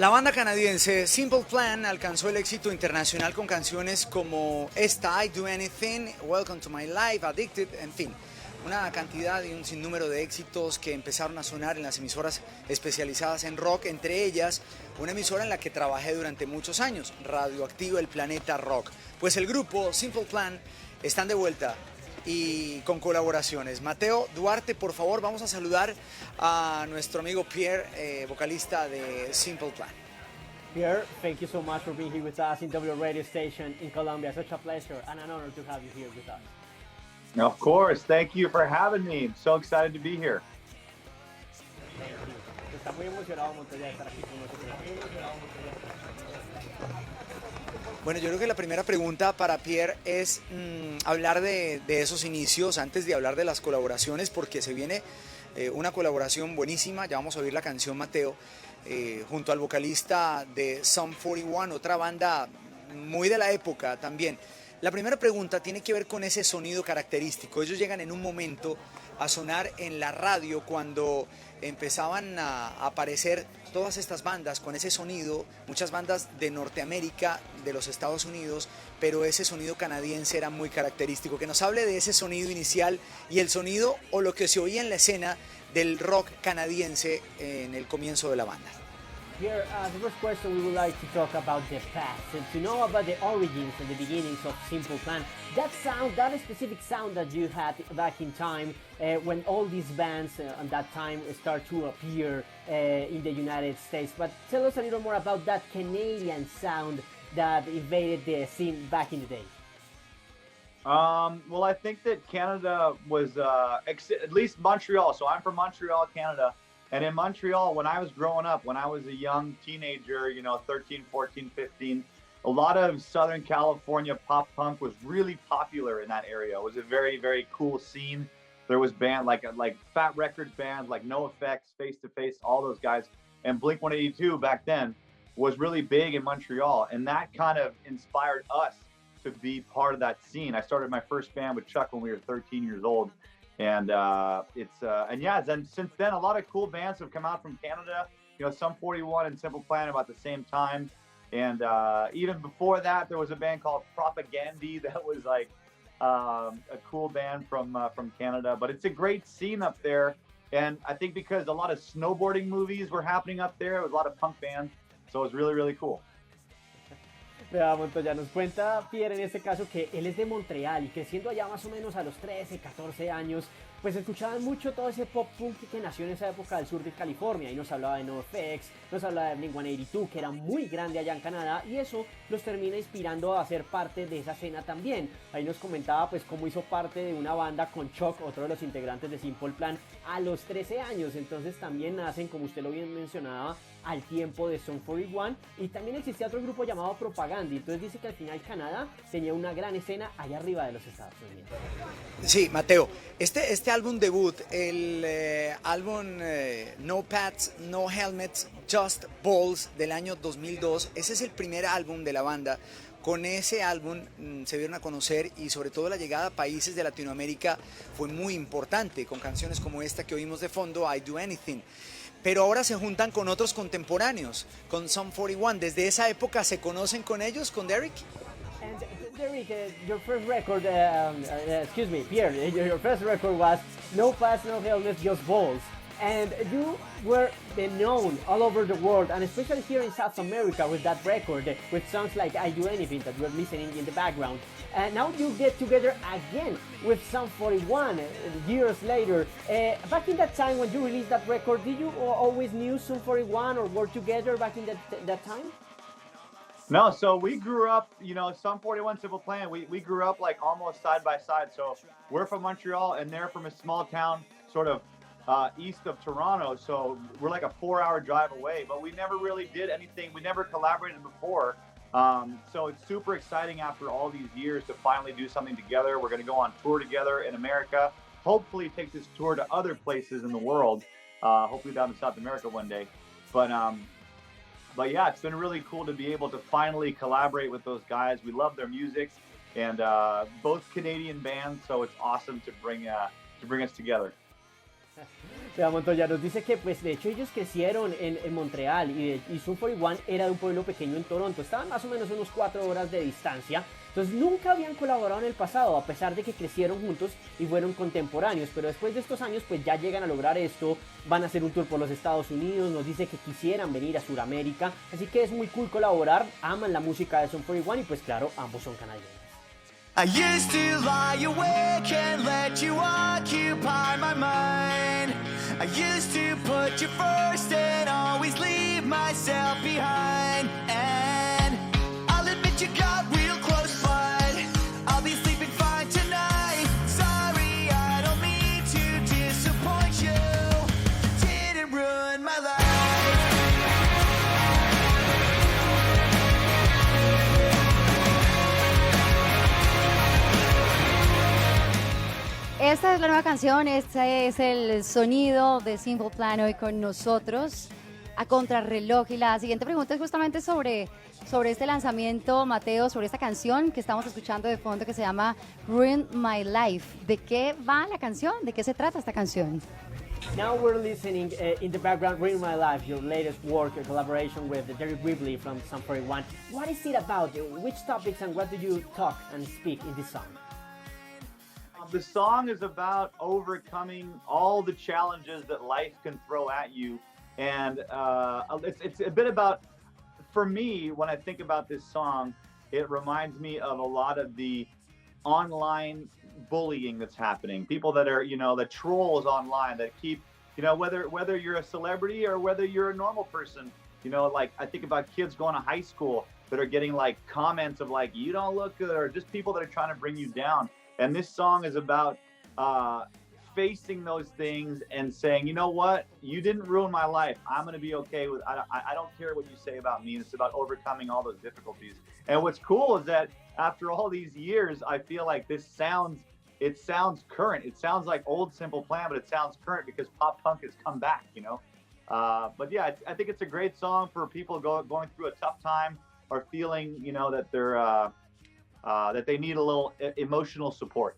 La banda canadiense Simple Plan alcanzó el éxito internacional con canciones como esta, I Do Anything, Welcome to My Life, Addicted, en fin, una cantidad y un sinnúmero de éxitos que empezaron a sonar en las emisoras especializadas en rock, entre ellas una emisora en la que trabajé durante muchos años, Radioactivo El Planeta Rock. Pues el grupo Simple Plan están de vuelta y con colaboraciones. Mateo Duarte, por favor, vamos a saludar a nuestro amigo Pierre, vocalista de Simple Plan. Pierre, thank you so much for being here with us in W radio station in Colombia. Such a pleasure and an honor to have you here with us. Of course, thank you for having me. I'm so excited to be here. Thank you. Está muy emocionado Montreal de estar aquí con nosotros. Bueno, yo creo que la primera pregunta para Pierre es hablar de esos inicios antes de hablar de las colaboraciones, porque se viene una colaboración buenísima. Ya vamos a oír la canción Mateo junto al vocalista de Sum 41, otra banda muy de la época también. La primera pregunta tiene que ver con ese sonido característico. Ellos llegan en un momento a sonar en la radio cuando empezaban a aparecer todas estas bandas con ese sonido, muchas bandas de Norteamérica, de los Estados Unidos, pero ese sonido canadiense era muy característico. Que nos hable de ese sonido inicial y el sonido o lo que se oía en la escena del rock canadiense en el comienzo de la banda. Here, the first question we would like to talk about the past and to know about the origins and the beginnings of Simple Plan. That sound, that specific sound that you had back in time when all these bands at that time start to appear in the United States. But tell us a little more about that Canadian sound that invaded the scene back in the day. Well, I think that Canada was, at least Montreal. So I'm from Montreal, Canada. And in Montreal, when I was growing up, when I was a young teenager, 13, 14, 15, a lot of Southern California pop punk was really popular in that area. It was a very, very cool scene. There was bands like Fat Records bands like No Effects, Face to Face, all those guys. And Blink-182 back then was really big in Montreal. And that kind of inspired us to be part of that scene. I started my first band with Chuck when we were 13 years old. And then since then, a lot of cool bands have come out from Canada. Sum 41 and Simple Plan about the same time. And even before that, there was a band called Propagandy that was like a cool band from Canada. But it's a great scene up there. And I think because a lot of snowboarding movies were happening up there, it was a lot of punk bands. So it was really, really cool. Vea, Montoya, nos cuenta Pierre en este caso que él es de Montreal y que siendo allá más o menos a los 13, 14 años, pues escuchaban mucho todo ese pop punk que nació en esa época del sur de California y nos hablaba de No Effects, nos hablaba de Blink-182 que era muy grande allá en Canadá y eso los termina inspirando a ser parte de esa escena también. Ahí nos comentaba pues cómo hizo parte de una banda con Chuck, otro de los integrantes de Simple Plan, a los 13 años, entonces también nacen, como usted lo bien mencionaba, al tiempo de Sum 41 y también existía otro grupo llamado Propaganda, entonces dice que al final Canadá tenía una gran escena allá arriba de los Estados Unidos. Sí, Mateo, este álbum debut, el álbum No Pads, No Helmets, Just Balls del año 2002, ese es el primer álbum de la banda. Con ese álbum se dieron a conocer y sobre todo la llegada a países de Latinoamérica fue muy importante, con canciones como esta que oímos de fondo, I Do Anything. Pero ahora se juntan con otros contemporáneos, con Sum 41. ¿Desde esa época se conocen con ellos, con Deryck? And Deryck, your first record, excuse me, Pierre, your first record was No Pads, No Helmets, Just Balls. And you were known all over the world, and especially here in South America with that record, with songs like I Do Anything that we're listening in the background. And now you get together again with Sum 41 years later. Back in that time when you released that record, did you always knew Sum 41 or work together back in that time? No, so we grew up, Sum 41, Simple Plan, we grew up like almost side by side. So we're from Montreal and they're from a small town sort of east of Toronto, so we're like a 4-hour drive away, but we never really did anything. We never collaborated before, so it's super exciting after all these years to finally do something together. We're going to go on tour together in America, hopefully take this tour to other places in the world, hopefully down to South America one day. But yeah, it's been really cool to be able to finally collaborate with those guys. We love their music, and both Canadian bands, so it's awesome to bring us together. Vea, Montoya nos dice que pues de hecho ellos crecieron en Montreal y Sum 41 era de un pueblo pequeño en Toronto, estaban más o menos unos 4 horas de distancia, entonces nunca habían colaborado en el pasado a pesar de que crecieron juntos y fueron contemporáneos, pero después de estos años pues ya llegan a lograr esto, van a hacer un tour por los Estados Unidos, nos dice que quisieran venir a Sudamérica, así que es muy cool colaborar, aman la música de Sum 41 y pues claro, ambos son canadienses. I used to lie awake and let you occupy my mind. I used to put you first and always leave myself behind. And I'll admit you got real close, but I'll be sleeping fine tonight. Sorry, I don't mean to disappoint you. Didn't ruin my life. Esta es la nueva canción, este es el sonido de Simple Plan hoy con nosotros a Contrarreloj. Y la siguiente pregunta es justamente sobre este lanzamiento, Mateo, sobre esta canción que estamos escuchando de fondo que se llama Ruin My Life. ¿De qué va la canción? ¿De qué se trata esta canción? Now we're listening in the background Ruin My Life, your latest work, a collaboration with Deryck Whibley from Sum 41. What is it about? Which topics and what do you talk and speak in this song? The song is about overcoming all the challenges that life can throw at you. And it's a bit about, for me, when I think about this song, it reminds me of a lot of the online bullying that's happening. People that are, the trolls online that keep, whether you're a celebrity or whether you're a normal person, like I think about kids going to high school that are getting like comments of like, you don't look good, or just people that are trying to bring you down. And this song is about facing those things and saying, you know what, you didn't ruin my life. I'm going to be okay with, I don't care what you say about me. It's about overcoming all those difficulties. And what's cool is that after all these years, I feel like it sounds current. It sounds like old Simple Plan, but it sounds current because pop punk has come back, But yeah, I think it's a great song for people going through a tough time or feeling, that they're, that they need a little emotional support,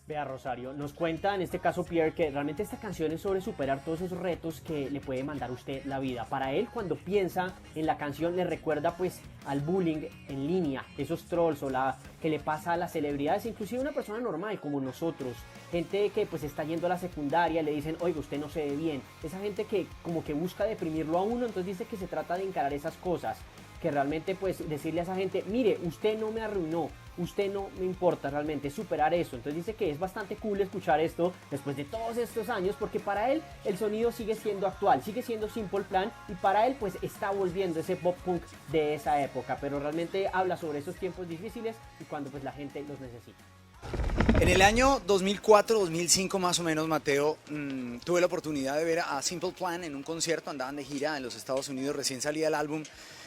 Vea, Rosario, nos cuenta en este caso Pierre que realmente esta canción es sobre superar todos esos retos que le puede mandar a usted la vida. Para él, cuando piensa en la canción, le recuerda pues al bullying en línea, esos trolls o la que le pasa a las celebridades, inclusive una persona normal como nosotros, gente que pues está yendo a la secundaria, le dicen, oiga, usted no se ve bien, esa gente que como que busca deprimirlo a uno, entonces dice que se trata de encarar esas cosas, que realmente pues decirle a esa gente, mire, usted no me arruinó, usted no me importa realmente, superar eso. Entonces dice que es bastante cool escuchar esto después de todos estos años, porque para él el sonido sigue siendo actual, sigue siendo Simple Plan, y para él pues está volviendo ese pop punk de esa época, pero realmente habla sobre esos tiempos difíciles y cuando pues la gente los necesita. En el año 2004-2005 más o menos, Mateo, tuve la oportunidad de ver a Simple Plan en un concierto, andaban de gira en los Estados Unidos, recién salía el álbum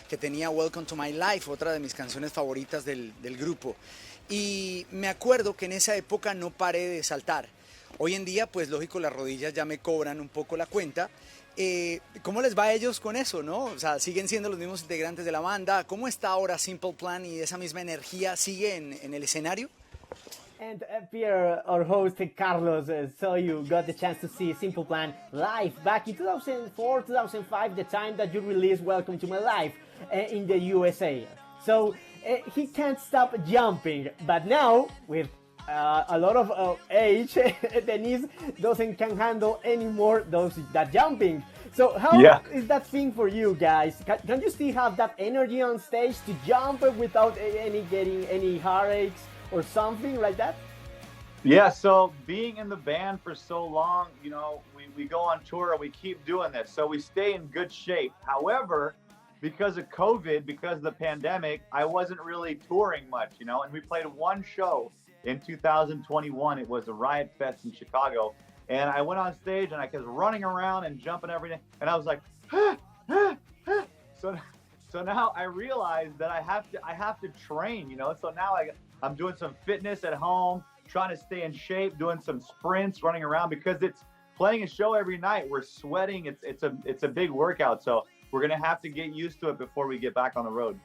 que tenía Welcome to My Life, otra de mis canciones favoritas del grupo. Y me acuerdo que en esa época no paré de saltar. Hoy en día, pues lógico, las rodillas ya me cobran un poco la cuenta. ¿Cómo les va a ellos con eso, no? O sea, ¿siguen siendo los mismos integrantes de la banda? ¿Cómo está ahora Simple Plan y esa misma energía sigue en el escenario? And Pierre, our host Carlos, so you got the chance to see Simple Plan live back in 2004, 2005, the time that you released Welcome to My Life in the USA. So he can't stop jumping, but now with a lot of age, the knees can't handle anymore that jumping. So how is that thing for you guys? Can you still have that energy on stage to jump without getting any heartaches or something like that? Yeah, so being in the band for so long, we go on tour and we keep doing this. So we stay in good shape. However, because of COVID, because of the pandemic, I wasn't really touring much, and we played one show in 2021. It was a Riot Fest in Chicago. And I went on stage and I kept running around and jumping everything. And I was like, So now I realized that I have to train, So now I'm doing some fitness at home, trying to stay in shape, doing some sprints, running around, because it's playing a show every night. We're sweating. It's a big workout. So we're going to have to get used to it before we get back on the road.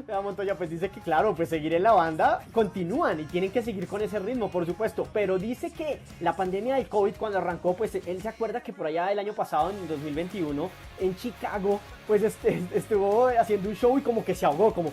Vea, Montoya, pues dice que claro, pues seguir en la banda continúan y tienen que seguir con ese ritmo, por supuesto, pero dice que la pandemia del COVID cuando arrancó, pues él se acuerda que por allá el año pasado, en 2021, en Chicago, pues estuvo haciendo un show y como que se ahogó, como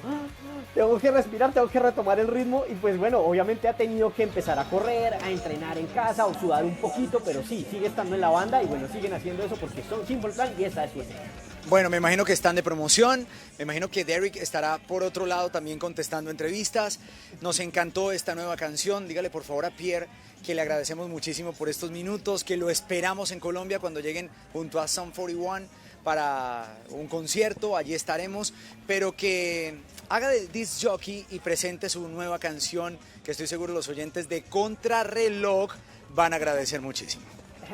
tengo que respirar, tengo que retomar el ritmo y pues bueno, obviamente ha tenido que empezar a correr, a entrenar en casa o sudar un poquito, pero sí, sigue estando en la banda y bueno, siguen haciendo eso porque son Simple Plan y esa es su esencia. Bueno, me imagino que están de promoción, me imagino que Deryck estará por otro lado también contestando entrevistas. Nos encantó esta nueva canción, dígale por favor a Pierre que le agradecemos muchísimo por estos minutos, que lo esperamos en Colombia cuando lleguen junto a Sum 41 para un concierto, allí estaremos, pero que haga de disc jockey y presente su nueva canción, que estoy seguro los oyentes de Contrarreloj van a agradecer muchísimo.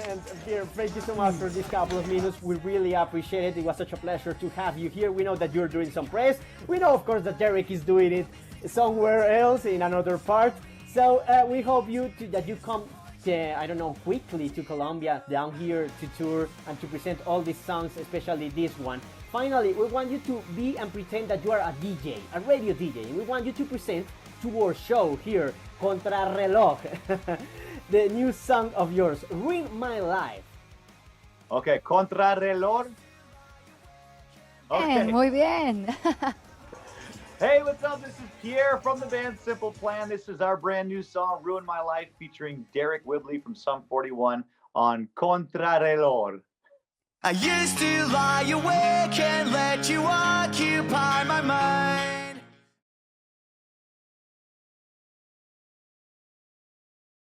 And Pierre, thank you so much for this couple of minutes. We really appreciate it. It was such a pleasure to have you here. We know that you're doing some press. We know, of course, that Deryck is doing it somewhere else in another part. So we hope that you come, I don't know, quickly to Colombia, down here to tour and to present all these songs, especially this one. Finally, we want you to be and pretend that you are a DJ, a radio DJ. And we want you to present to our show here, Contrarreloj. The new song of yours, Ruin My Life. Okay, Contrarreloj. Okay. Muy bien. Hey, what's up? This is Pierre from the band Simple Plan. This is our brand new song, Ruin My Life, featuring Deryck Whibley from Sum 41 on Contrarreloj. I used to lie awake and let you occupy my mind.